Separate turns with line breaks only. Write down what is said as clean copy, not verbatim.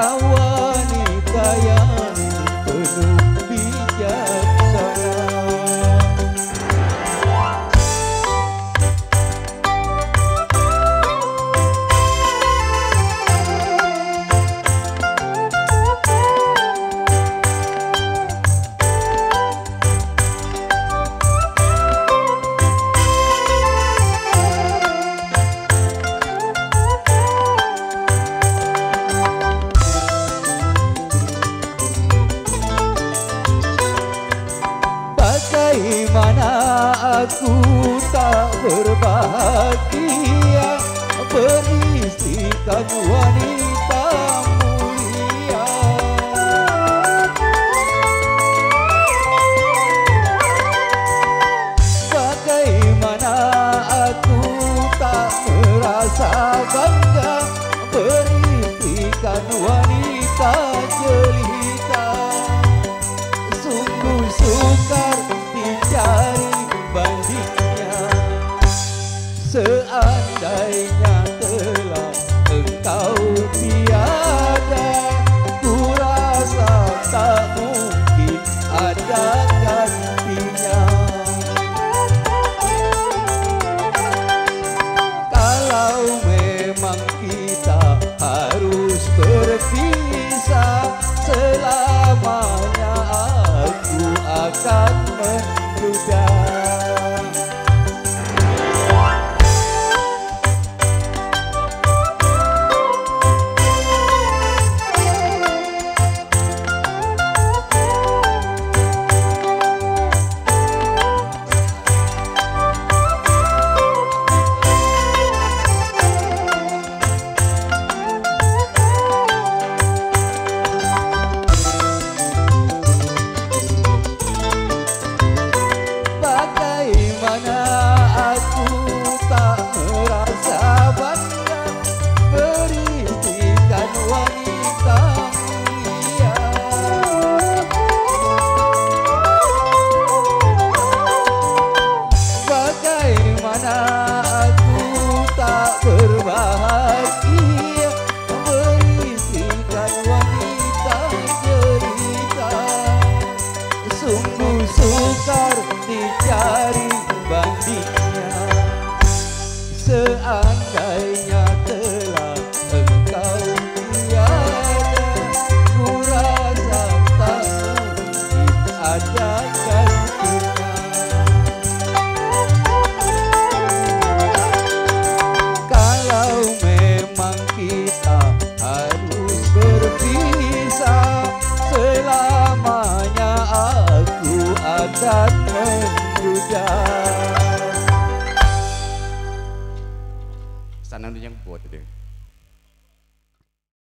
kau wanita yang penuh bijaksana. Bagaimana aku tak berbahagia beristrikan wanita mulia. Bagaimana aku tak merasa bangga beristrikan wanita jelita. Sungguh sukar dicari bandingnya. Seandainya telah engkau tiada, ku rasa tak mungkin ada gantinya. Kalau memang kita harus berpisah selamanya, aku akan menduga. Bagaimana aku tak merasa bangga beristrikan wanita mulia. Bagaimana aku tak berbahagia beristrikan wanita jelita. Sungguh sukar dicari bandingnya. Seandainya telah engkau tiada, ku rasa tak mungkin ada gantinya. Kalau memang kita harus berpisah selamanya, aku akan menduga.
Sana yang buat itu.